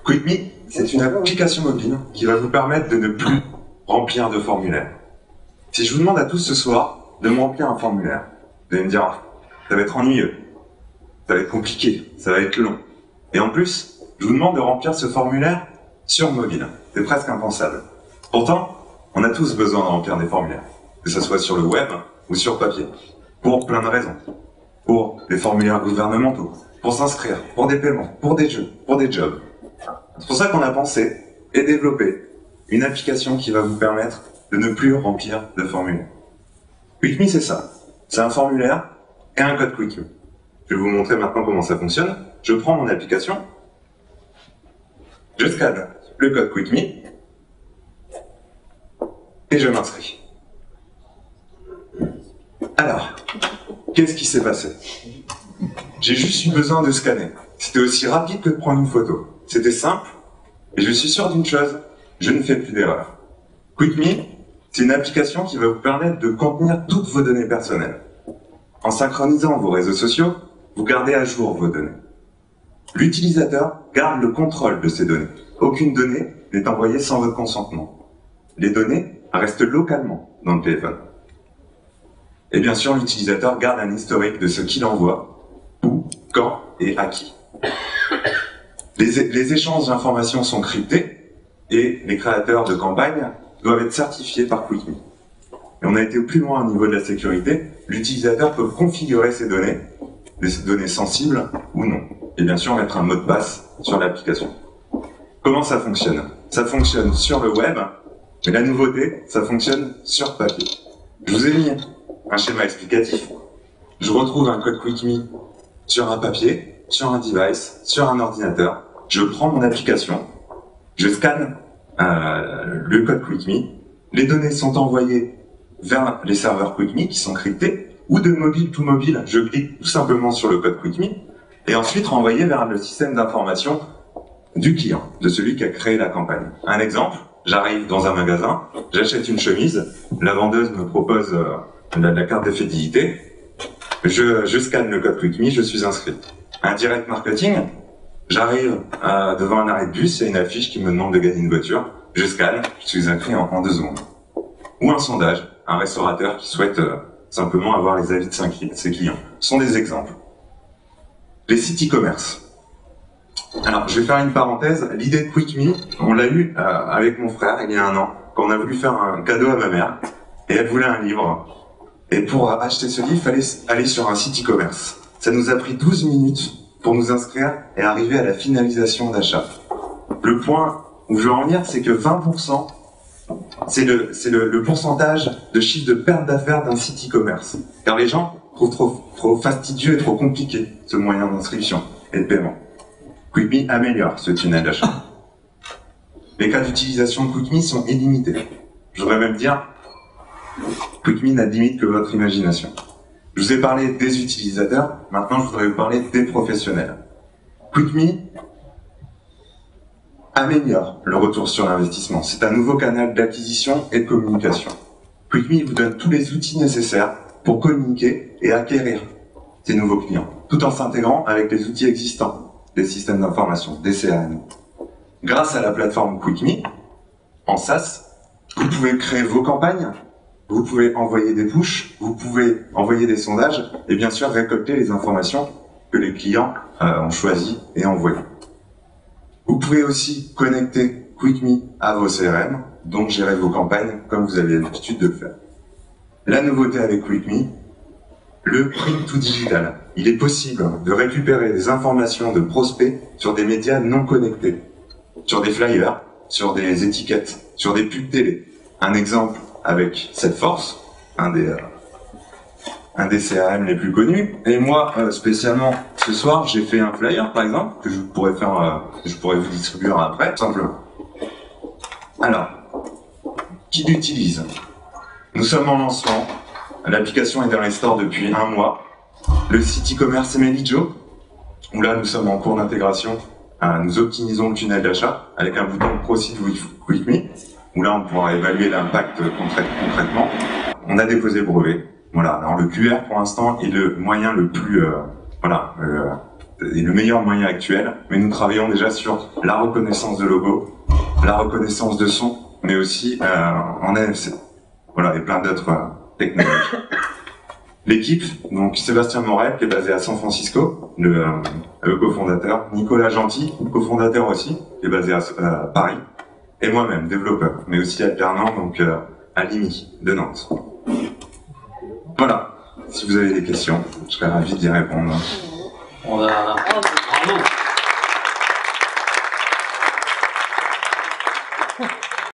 QuickMe, c'est une application mobile qui va vous permettre de ne plus remplir de formulaire. Si je vous demande à tous ce soir de me remplir un formulaire, vous allez me dire, ah, ça va être ennuyeux, ça va être compliqué, ça va être long. Et en plus, je vous demande de remplir ce formulaire sur mobile. C'est presque impensable. Pourtant, on a tous besoin de remplir des formulaires, que ce soit sur le web ou sur papier, pour plein de raisons. Pour des formulaires gouvernementaux, pour s'inscrire, pour des paiements, pour des jeux, pour des jobs. C'est pour ça qu'on a pensé et développé une application qui va vous permettre de ne plus remplir de formulaires. QuickMe, c'est ça. C'est un formulaire et un code QuickMe. Je vais vous montrer maintenant comment ça fonctionne. Je prends mon application, je scanne le code QuickMe et je m'inscris. Alors, qu'est-ce qui s'est passé? J'ai juste eu besoin de scanner. C'était aussi rapide que de prendre une photo. C'était simple, et je suis sûr d'une chose, je ne fais plus d'erreur. QuickMe, c'est une application qui va vous permettre de contenir toutes vos données personnelles. En synchronisant vos réseaux sociaux, vous gardez à jour vos données. L'utilisateur garde le contrôle de ces données. Aucune donnée n'est envoyée sans votre consentement. Les données restent localement dans le téléphone. Et bien sûr, l'utilisateur garde un historique de ce qu'il envoie, où, quand et à qui. Les échanges d'informations sont cryptés et les créateurs de campagnes doivent être certifiés par QuickMe. Et on a été plus loin au niveau de la sécurité. L'utilisateur peut configurer ses données, des données sensibles ou non. Et bien sûr, mettre un mot de passe sur l'application. Comment ça fonctionne? Ça fonctionne sur le web, mais la nouveauté, ça fonctionne sur papier. Je vous ai mis un schéma explicatif. Je retrouve un code QuickMe sur un papier, sur un device, sur un ordinateur. Je prends mon application, je scanne le code QuickMe. Les données sont envoyées vers les serveurs QuickMe qui sont cryptés, ou de mobile to mobile, je clique tout simplement sur le code QuickMe, et ensuite renvoyé vers le système d'information du client, de celui qui a créé la campagne. Un exemple, j'arrive dans un magasin, j'achète une chemise, la vendeuse me propose la carte de fidélité, je scanne le code QuickMe, je suis inscrit. Un direct marketing, j'arrive devant un arrêt de bus, il y a une affiche qui me demande de gagner une voiture, je scanne, je suis inscrit en 2 secondes. Ou un sondage, un restaurateur qui souhaite simplement avoir les avis de ses clients. Ce sont des exemples. Les sites e-commerce. Alors, je vais faire une parenthèse. L'idée de QuickMe, on l'a eu avec mon frère il y a 1 an, quand on a voulu faire un cadeau à ma mère, et elle voulait un livre. Et pour acheter ce livre, il fallait aller sur un site e-commerce. Ça nous a pris 12 minutes pour nous inscrire et arriver à la finalisation d'achat. Le point où je veux en venir, c'est que 20%, c'est le pourcentage de chiffre de perte d'affaires d'un site e-commerce. Car les gens trouvent trop fastidieux et trop compliqué ce moyen d'inscription et de paiement. QuickMe améliore ce tunnel d'achat. Les cas d'utilisation de QuickMe sont illimités. Je voudrais même dire, QuickMe n'a de limite que votre imagination. Je vous ai parlé des utilisateurs, maintenant je voudrais vous parler des professionnels. QuickMe améliore le retour sur l'investissement. C'est un nouveau canal d'acquisition et de communication. QuickMe vous donne tous les outils nécessaires pour communiquer et acquérir ces nouveaux clients, tout en s'intégrant avec les outils existants, des systèmes d'information, des CRM. Grâce à la plateforme QuickMe, en SaaS, vous pouvez créer vos campagnes, vous pouvez envoyer des pushs, vous pouvez envoyer des sondages et bien sûr récolter les informations que les clients ont choisies et envoyées. Vous pouvez aussi connecter QuickMe à vos CRM, donc gérer vos campagnes comme vous avez l'habitude de le faire. La nouveauté avec QuickMe, le print to digital. Il est possible de récupérer des informations de prospects sur des médias non connectés, sur des flyers, sur des étiquettes, sur des pubs télé. Un exemple avec Salesforce, un des CRM les plus connus. Et moi, spécialement, ce soir, j'ai fait un flyer, par exemple, que je pourrais vous distribuer après, tout simplement. Alors, qui l'utilise? Nous sommes en lancement. L'application est dans les stores depuis 1 mois. Le site e-commerce Emelijo, où là, nous sommes en cours d'intégration. Nous optimisons le tunnel d'achat avec un bouton Proceed with QuickMe, où là, on pourra évaluer l'impact concrètement. On a déposé le brevet. Voilà. Alors, le QR, pour l'instant, est le moyen le plus, le meilleur moyen actuel, mais nous travaillons déjà sur la reconnaissance de logo, la reconnaissance de son, mais aussi en NFC. Voilà, et plein d'autres technologies. L'équipe, donc Sébastien Morel, qui est basé à San Francisco, le cofondateur, Nicolas Gentil, cofondateur aussi, qui est basé à Paris, et moi-même, développeur, mais aussi alternant, donc à l'IMI de Nantes. Voilà, si vous avez des questions, je serais ravi d'y répondre. Bravo.